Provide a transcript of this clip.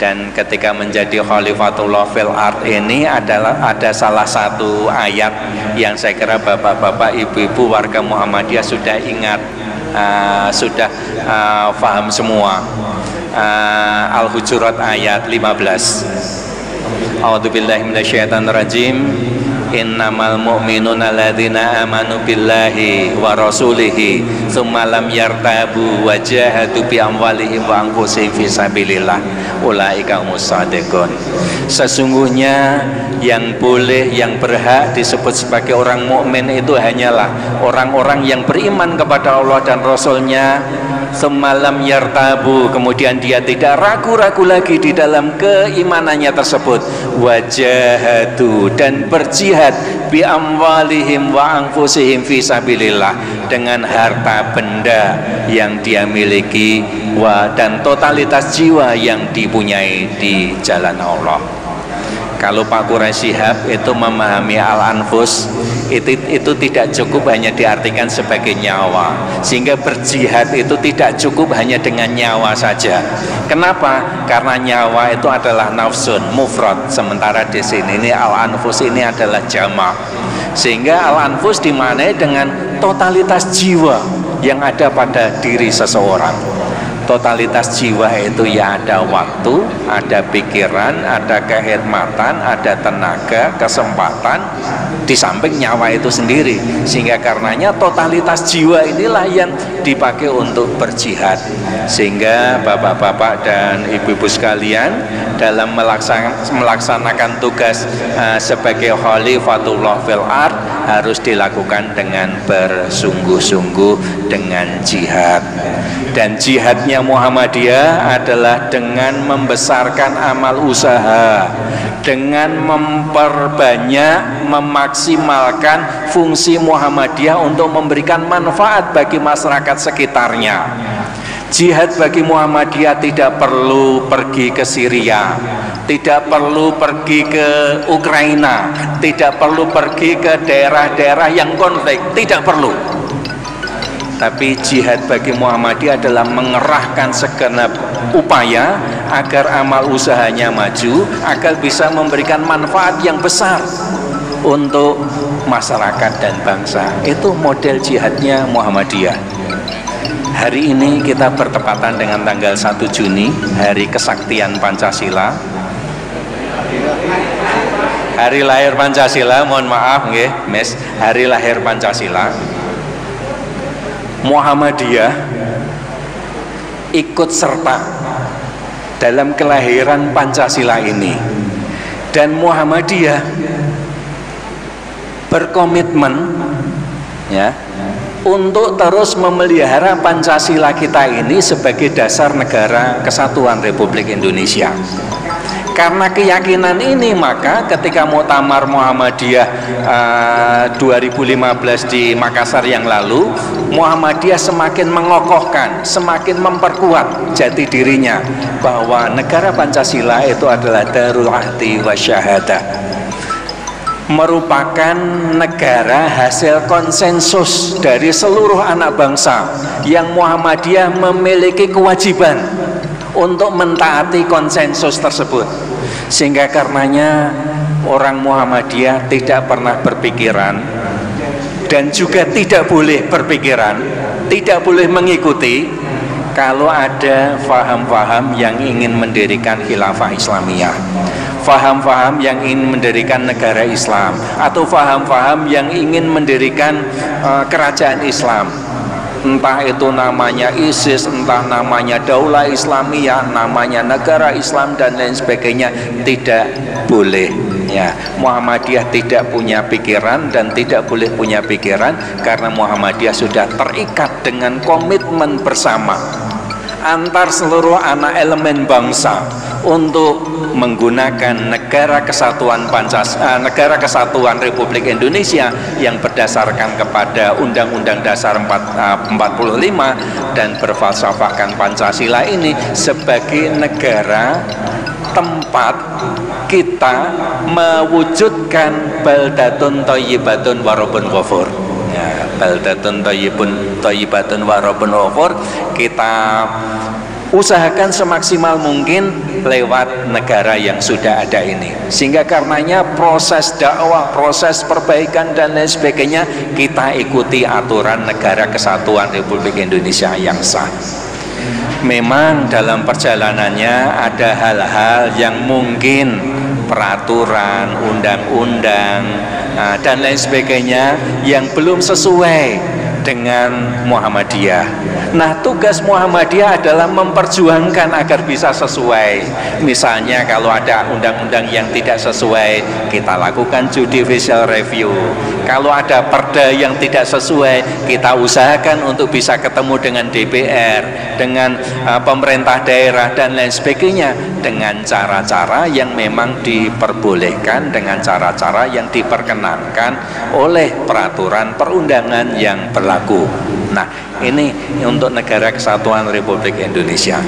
Dan ketika menjadi Khalifatullah fil ard ini ada salah satu ayat yang saya kira bapak-bapak, ibu-ibu warga Muhammadiyah sudah ingat, sudah paham semua. Al-Hujurat ayat 15. A'udzubillahi minasyaitonirrajim. Innamal mu'minuna alladzina amanu billahi wa rasulihi tsumma lam yartabu wa jahadu bi amwalihim wa anfusihim fi sabilillah ulaika humus shadiqun. Sesungguhnya yang boleh, yang berhak disebut sebagai orang mukmin itu hanyalah orang-orang yang beriman kepada Allah dan Rasul-Nya, semalam yartabu, kemudian dia tidak ragu-ragu lagi di dalam keimanannya tersebut, wajahadu, dan berjihad bi amwalihim wa anfusihim fi sabilillah, dengan harta benda yang dia miliki dan totalitas jiwa yang dipunyai di jalan Allah. Kalau Pak Quraisy Shihab itu memahami al-anfus, itu tidak cukup hanya diartikan sebagai nyawa, sehingga berjihad itu tidak cukup hanya dengan nyawa saja. Kenapa? Karena nyawa itu adalah nafsun mufrad, sementara di sini ini al-anfus ini adalah jamak, sehingga al-anfus dimaknai dengan totalitas jiwa yang ada pada diri seseorang. Totalitas jiwa itu ya ada waktu, ada pikiran, ada kehormatan, ada tenaga, kesempatan, di samping nyawa itu sendiri. Sehingga karenanya totalitas jiwa inilah yang dipakai untuk berjihad. Sehingga bapak-bapak dan ibu-ibu sekalian, dalam melaksanakan tugas sebagai Khalifatullah fil ard harus dilakukan dengan bersungguh-sungguh, dengan jihad. Dan jihadnya Muhammadiyah adalah dengan membesarkan amal usaha, dengan memperbanyak, memaksimalkan fungsi Muhammadiyah untuk memberikan manfaat bagi masyarakat sekitarnya. Jihad bagi Muhammadiyah tidak perlu pergi ke Syria, tidak perlu pergi ke Ukraina, tidak perlu pergi ke daerah-daerah yang konflik, tidak perlu. Tapi jihad bagi Muhammadiyah adalah mengerahkan segenap upaya agar amal usahanya maju, agar bisa memberikan manfaat yang besar untuk masyarakat dan bangsa. Itu model jihadnya Muhammadiyah. Hari ini kita bertepatan dengan tanggal 1 Juni, Hari Kesaktian Pancasila. Hari lahir Pancasila, mohon maaf nggih, Miss, hari lahir Pancasila. Muhammadiyah ikut serta dalam kelahiran Pancasila ini, dan Muhammadiyah berkomitmen ya untuk terus memelihara Pancasila kita ini sebagai dasar negara kesatuan Republik Indonesia. Karena keyakinan ini, maka ketika Muktamar Muhammadiyah 2015 di Makassar yang lalu, Muhammadiyah semakin mengokohkan, semakin memperkuat jati dirinya bahwa negara Pancasila itu adalah Darul Ahdi wa Syahadah, merupakan negara hasil konsensus dari seluruh anak bangsa yang Muhammadiyah memiliki kewajiban untuk mentaati konsensus tersebut. Sehingga karenanya orang Muhammadiyah tidak pernah berpikiran dan juga tidak boleh berpikiran, tidak boleh mengikuti kalau ada faham-faham yang ingin mendirikan khilafah Islamiyah, faham-faham yang ingin mendirikan negara Islam, atau faham-faham yang ingin mendirikan kerajaan Islam. Entah itu namanya ISIS, entah namanya Daulah Islamiyah, namanya negara Islam dan lain sebagainya, tidak boleh ya. Muhammadiyah tidak punya pikiran dan tidak boleh punya pikiran, karena Muhammadiyah sudah terikat dengan komitmen bersama antar seluruh anak elemen bangsa untuk menggunakan negara kesatuan negara kesatuan Republik Indonesia yang berdasarkan kepada Undang-Undang Dasar 45 dan berfalsafahkan Pancasila ini sebagai negara tempat kita mewujudkan baldatun thayyibatun wa rabbun ghafur. Ya, baldatun thayyibatun wa rabbun ghafur, kita usahakan semaksimal mungkin lewat negara yang sudah ada ini, sehingga karenanya proses dakwah, proses perbaikan dan lain sebagainya kita ikuti aturan Negara Kesatuan Republik Indonesia yang sah. Memang dalam perjalanannya ada hal-hal yang mungkin peraturan, undang-undang dan lain sebagainya yang belum sesuai dengan Muhammadiyah. Nah, tugas Muhammadiyah adalah memperjuangkan agar bisa sesuai. Misalnya kalau ada undang-undang yang tidak sesuai, kita lakukan judicial review. Kalau ada perda yang tidak sesuai, kita usahakan untuk bisa ketemu dengan DPR, dengan pemerintah daerah dan lain sebagainya, dengan cara-cara yang memang diperbolehkan, dengan cara-cara yang diperkenankan oleh peraturan perundangan yang berlaku. Nah, ini untuk Negara Kesatuan Republik Indonesia.